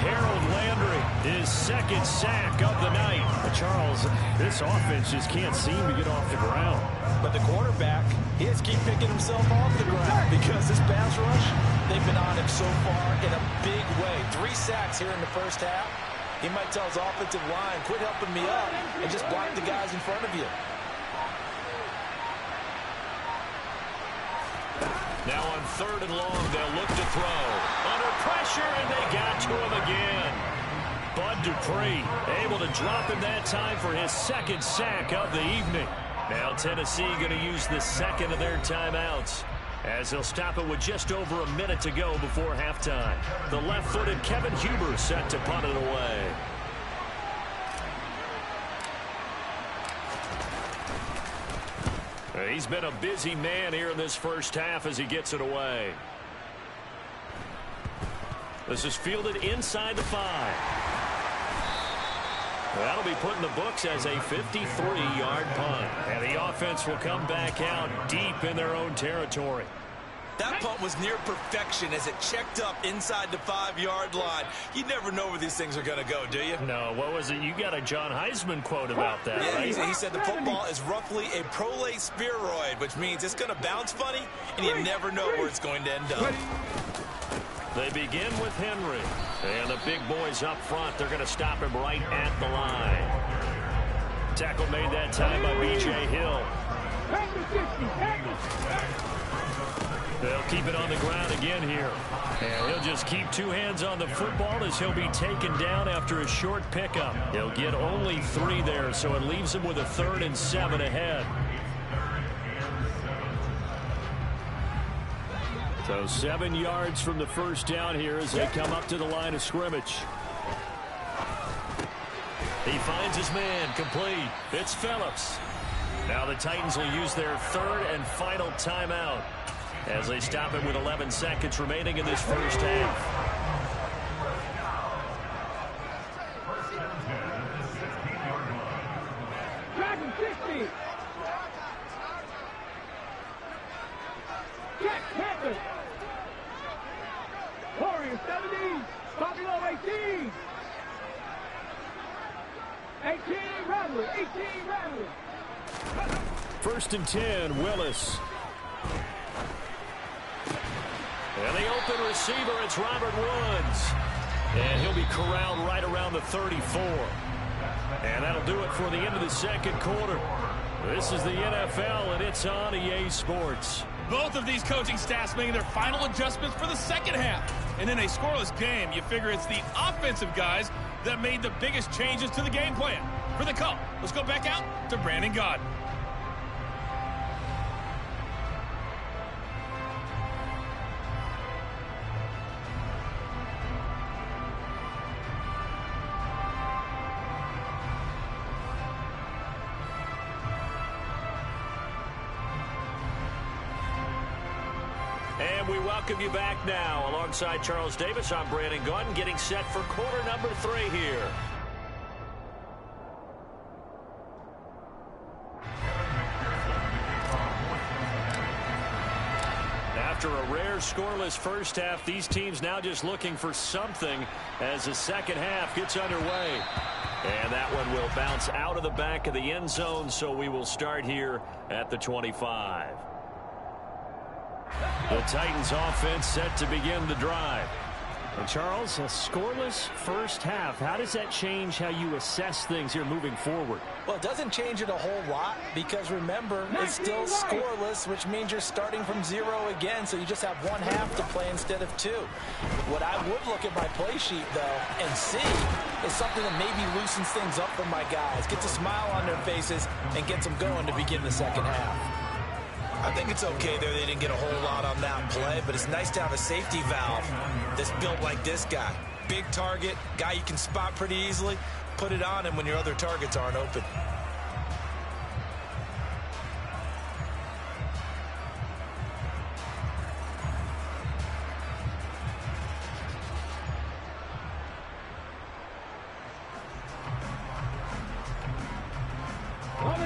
Harold Landry His second sack of the night. Charles, this offense just can't seem to get off the ground. But the quarterback, he has to keep picking himself off the ground because this pass rush, they've been on him so far in a big way. 3 sacks here in the first half. He might tell his offensive line, quit helping me up and just block the guys in front of you. Now on 3rd and long, they'll look to throw. Under pressure, and they got to him again. Bud Dupree able to drop him that time for his second sack of the evening. Now Tennessee going to use the second of their timeouts as they'll stop it with just over a minute to go before halftime. The left-footed Kevin Huber set to punt it away. He's been a busy man here in this first half as he gets it away. This is fielded inside the 5. That'll be put in the books as a 53-yard punt. And the offense will come back out deep in their own territory. That punt was near perfection as it checked up inside the 5-yard line. You never know where these things are going to go, do you? No, what was it? You got a John Heisman quote about that, yeah, right? He said the football is roughly a prolate spheroid, which means it's going to bounce funny, and you never know where it's going to end up. They begin with Henry. And the big boys up front, they're going to stop him right at the line. Tackle made that time by B.J. Hill. They'll keep it on the ground again here. And he'll just keep 2 hands on the football as he'll be taken down after a short pickup. He'll get only 3 there, so it leaves him with a 3rd and 7 ahead. So 7 yards from the first down here as they come up to the line of scrimmage. He finds his man complete. It's Phillips. Now the Titans will use their 3rd and final timeout as they stop him with 11 seconds remaining in this first half. Dragon 60. Jack Panther. Warrior 70. Popular 18. 18 Rattler. 18 Rattler. 1st and 10, Willis. And the open receiver, it's Robert Woods. And he'll be corralled right around the 34. And that'll do it for the end of the second quarter. This is the NFL, and it's on EA Sports. Both of these coaching staffs making their final adjustments for the second half. And in a scoreless game, you figure it's the offensive guys that made the biggest changes to the game plan. For the call, let's go back out to Brandon Gaudin. And we welcome you back now. Alongside Charles Davis, I'm Brandon Gaudin, getting set for quarter number 3 here. After a rare scoreless first half, these teams now just looking for something as the second half gets underway. And that one will bounce out of the back of the end zone, so we will start here at the 25. The Titans offense set to begin the drive. And Charles, a scoreless first half. How does that change how you assess things here moving forward? Well, it doesn't change it a whole lot because, remember, it's still scoreless, which means you're starting from 0 again, so you just have 1 half to play instead of 2. What I would look at my play sheet, though, and see is something that maybe loosens things up for my guys, gets a smile on their faces, and gets them going to begin the second half. I think it's okay there. They didn't get a whole lot on that play, but it's nice to have a safety valve that's built like this guy. Big target, guy you can spot pretty easily. Put it on him when your other targets aren't open.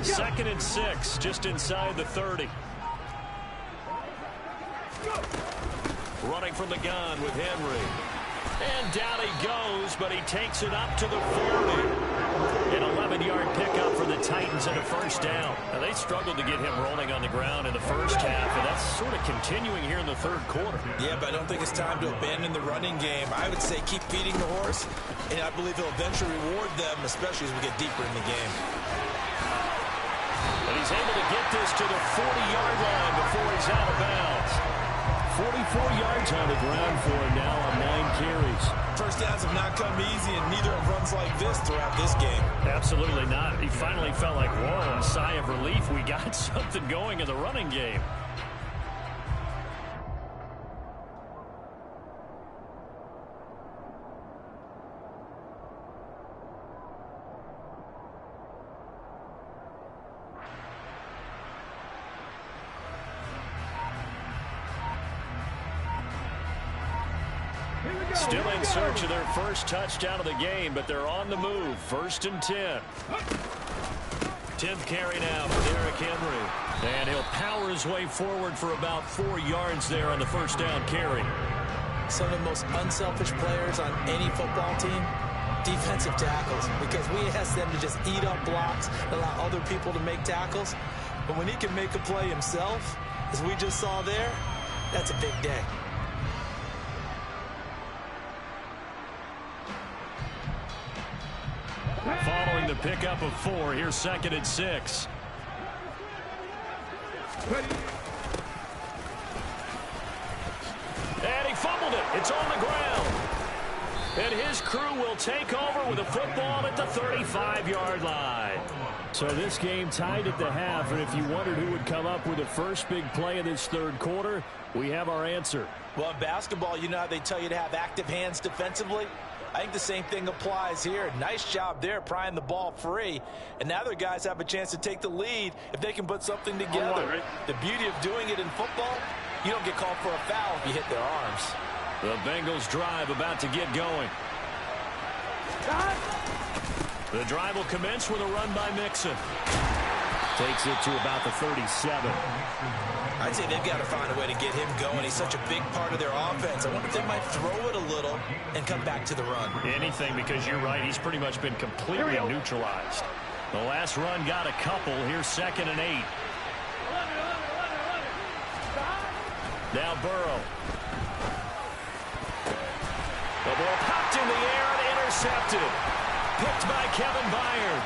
Second and 6, just inside the 30. Running from the gun with Henry. And down he goes, but he takes it up to the 40. An 11-yard pickup for the Titans and a first down. Now, they struggled to get him rolling on the ground in the first half, and that's sort of continuing here in the third quarter. Yeah, but I don't think it's time to abandon the running game. I would say keep feeding the horse, and I believe he'll eventually reward them, especially as we get deeper in the game. And he's able to get this to the 40-yard line before he's out of bounds. 44 yards on the ground for him now on 9 carries. First downs have not come easy, and neither have runs like this throughout this game. Absolutely not. He finally felt like, whoa, a sigh of relief. We got something going in the running game. Still in search of their first touchdown of the game, but they're on the move. 1st and 10. 10th carry now for Derrick Henry. And he'll power his way forward for about 4 yards there on the first down carry. Some of the most unselfish players on any football team, defensive tackles, because we ask them to just eat up blocks, allow other people to make tackles. But when he can make a play himself, as we just saw there, that's a big day. Following the pickup of 4, here's 2nd and 6. And he fumbled it. It's on the ground. And his crew will take over with a football at the 35-yard line. So this game tied at the half, and if you wondered who would come up with the first big play of this third quarter, we have our answer. Well, in basketball, you know how they tell you to have active hands defensively? I think the same thing applies here. Nice job there prying the ball free. And now their guys have a chance to take the lead if they can put something together. The beauty of doing it in football, you don't get called for a foul if you hit their arms. The Bengals drive about to get going. The drive will commence with a run by Mixon. Takes it to about the 37. I'd say they've got to find a way to get him going. He's such a big part of their offense. I wonder if they might throw it a little and come back to the run. Anything, because you're right. He's pretty much been completely neutralized. The last run got a couple. Here's 2nd and 8. Now Burrow. The ball popped in the air and intercepted. Picked by Kevin Byard.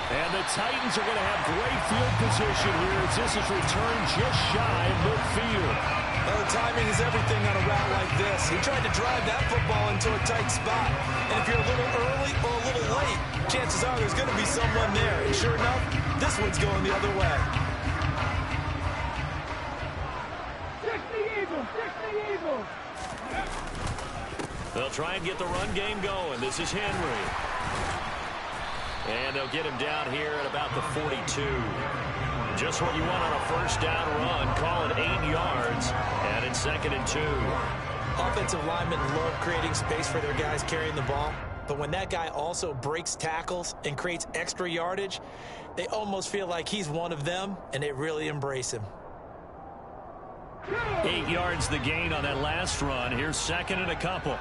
And the Titans are going to have great field position here as this is returned just shy of midfield. Well, the timing is everything on a route like this. He tried to drive that football into a tight spot. And if you're a little early or a little late, chances are there's going to be someone there. And sure enough, this one's going the other way. 60 Eagles, 60 Eagles. They'll try and get the run game going. This is Henry. And they'll get him down here at about the 42. Just what you want on a first down run. Call it 8 yards. And it's 2nd and 2. Offensive linemen love creating space for their guys carrying the ball. But when that guy also breaks tackles and creates extra yardage, they almost feel like he's one of them, and they really embrace him. 8 yards the gain on that last run. Here's 2nd and a couple.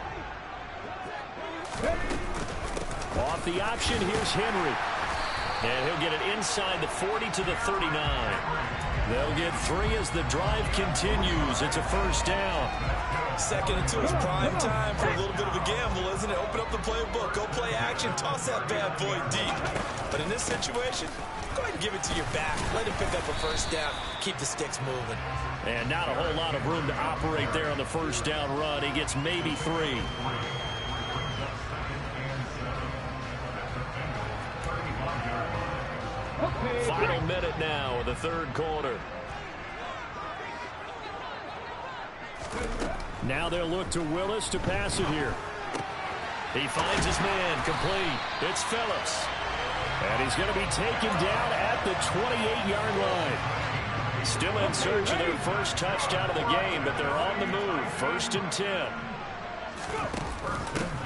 Off the option, here's Henry. And he'll get it inside the 40 to the 39. They'll get 3 as the drive continues. It's a first down. 2nd and 2 is prime time for a little bit of a gamble, isn't it? Open up the playbook, go play action, toss that bad boy deep. But in this situation, go ahead and give it to your back. Let him pick up a first down. Keep the sticks moving. And not a whole lot of room to operate there on the first down run. He gets maybe 3. Final minute now of the third quarter. Now they'll look to Willis to pass it here. He finds his man complete. It's Phillips. And he's going to be taken down at the 28-yard line. Still in search of their first touchdown of the game, but they're on the move. 1st and 10.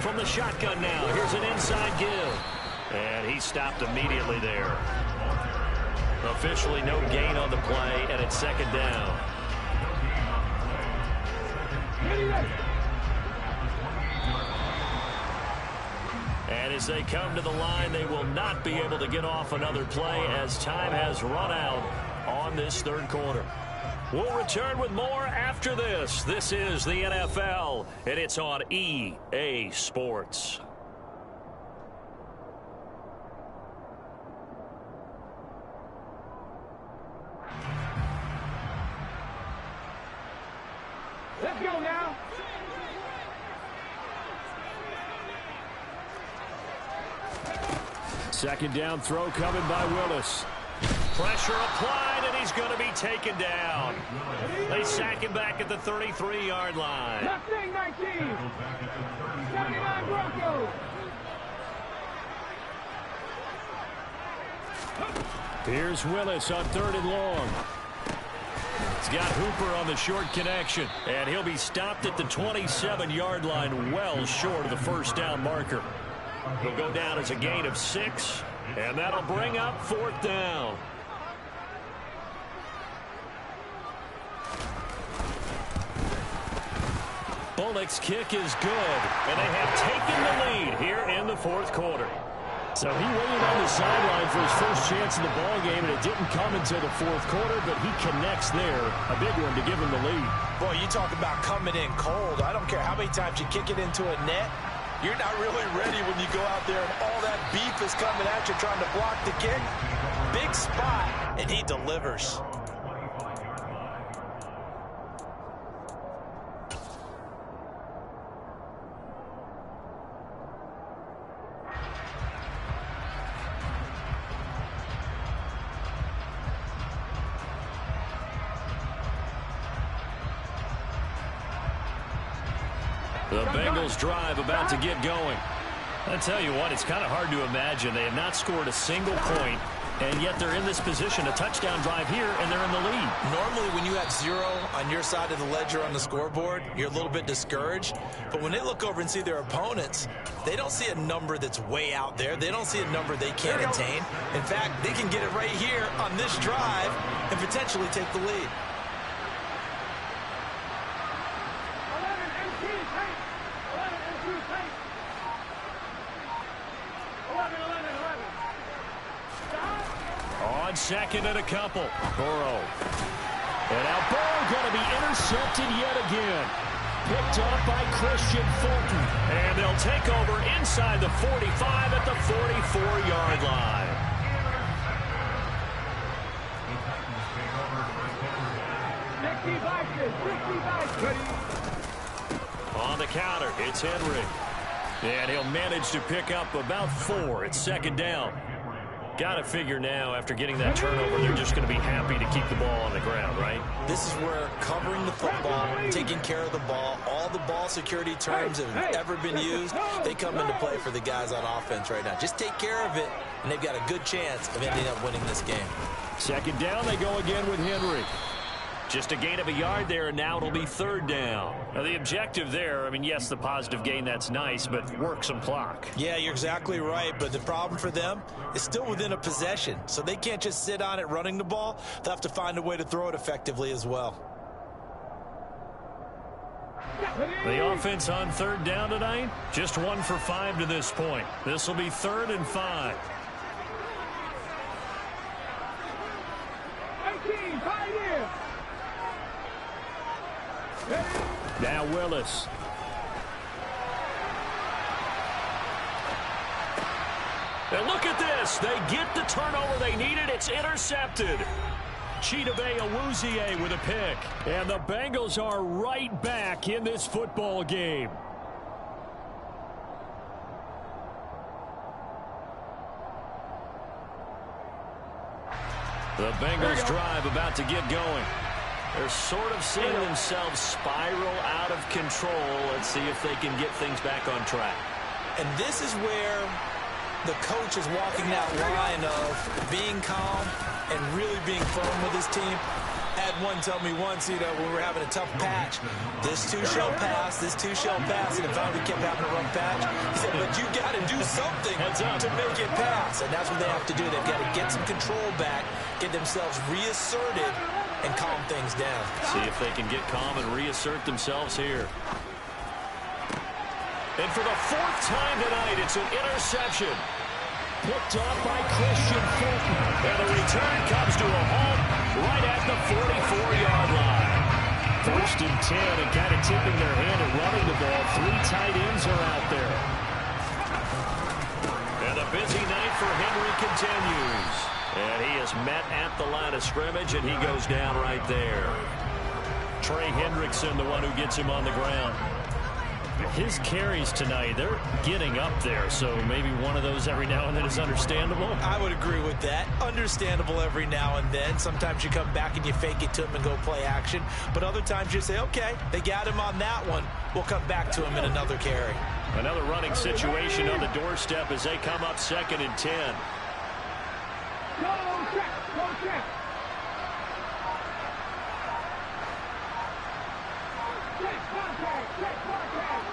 From the shotgun now, here's an inside give. And he stopped immediately there. Officially no gain on the play, and it's 2nd down. And as they come to the line, they will not be able to get off another play as time has run out on this third quarter. We'll return with more after this. This is the NFL, and it's on EA Sports. Let's go now. Second down throw coming by Willis. Pressure applied, and he's going to be taken down. They sack him back at the 33-yard line. Mustang 19. 79 Broncos. Here's Willis on 3rd and long. He's got Hooper on the short connection, and he'll be stopped at the 27-yard line, well short of the first down marker. He'll go down as a gain of 6, and that'll bring up 4th down. Bullock's kick is good, and they have taken the lead here in the 4th quarter. So he waited on the sideline for his first chance in the ball game, and it didn't come until the 4th quarter, but he connects there, a big one to give him the lead. Boy, you talk about coming in cold. I don't care how many times you kick it into a net. You're not really ready when you go out there and all that beef is coming at you trying to block the kick. Big spot, and he delivers. The Bengals drive about to get going. I tell you what, it's kind of hard to imagine. They have not scored a single point, and yet they're in this position, a touchdown drive here, and they're in the lead. Normally, when you have 0 on your side of the ledger on the scoreboard, you're a little bit discouraged. But when they look over and see their opponents, they don't see a number that's way out there. They don't see a number they can't attain. In fact, they can get it right here on this drive and potentially take the lead. 2nd and a couple. Burrow. And now Burrow going to be intercepted yet again. Picked up by Christian Fulton. And they'll take over inside the 45 at the 44-yard line. On the counter, it's Henry. And he'll manage to pick up about 4. It's 2nd down. Got to figure now, after getting that turnover, they're just going to be happy to keep the ball on the ground, right? This is where covering the football, taking care of the ball, all the ball security terms that have ever been used, they come into play for the guys on offense right now. Just take care of it, and they've got a good chance of ending up winning this game. 2nd down, they go again with Henry. Just a gain of a yard there, and now it'll be 3rd down. Now, the objective there, I mean, yes, the positive gain, that's nice, but work some clock. Yeah, you're exactly right, but the problem for them is still within a possession, so they can't just sit on it running the ball. They'll have to find a way to throw it effectively as well. The offense on 3rd down tonight, just 1 for 5 to this point. This will be 3rd and 5. 18, Pioneer. Now Willis. And look at this. They get the turnover they needed. It's intercepted. Chidobe Awuzie with a pick. And the Bengals are right back in this football game. The Bengals drive about to get going. They're sort of seeing themselves spiral out of control. Let's see if they can get things back on track. And this is where the coach is walking that line of being calm and really being firm with his team. Had one tell me once, when we were having a tough patch, this too shall pass, this too shall pass, and if we kept having a rough patch, he said, but you got to do something to make it pass. And that's what they have to do. They've got to get some control back, get themselves reasserted, and calm things down. See if they can get calm and reassert themselves here. And for the 4th time tonight, it's an interception. Picked off by Christian Fulton. And the return comes to a halt right at the 44-yard line. 1st and 10, and kind of tipping their hand at running the ball. 3 tight ends are out there. And the busy night for Henry continues. And he is met at the line of scrimmage, and he goes down right there. Trey Hendrickson, the one who gets him on the ground. His carries tonight, they're getting up there, so maybe one of those every now and then is understandable. I would agree with that. Understandable every now and then. Sometimes you come back and you fake it to him and go play action. But other times you say, okay, they got him on that one. We'll come back to him in another carry. Another running situation on the doorstep as they come up 2nd and 10. Go check, go check. Check contact, check contact.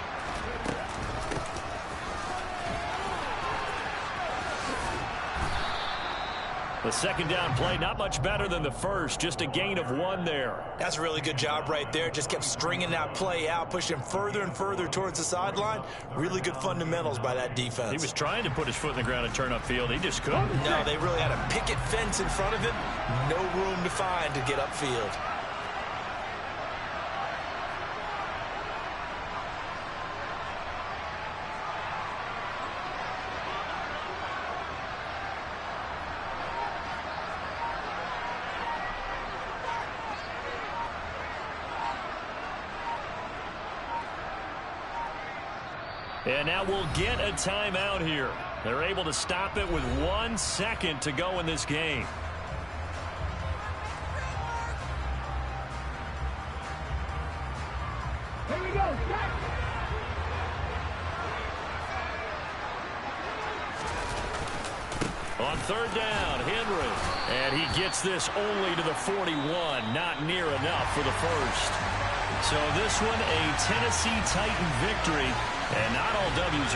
The 2nd down play, not much better than the first, just a gain of 1 there. That's a really good job right there. Just kept stringing that play out, pushing further and further towards the sideline. Really good fundamentals by that defense. He was trying to put his foot in the ground and turn upfield. He just couldn't. No, they really had a picket fence in front of him. No room to find to get upfield. And now we'll get a timeout here. They're able to stop it with 1 second to go in this game. Here we go, check. On 3rd down, Henry. And he gets this only to the 41. Not near enough for the first. So this one, a Tennessee Titan victory. And not all W's are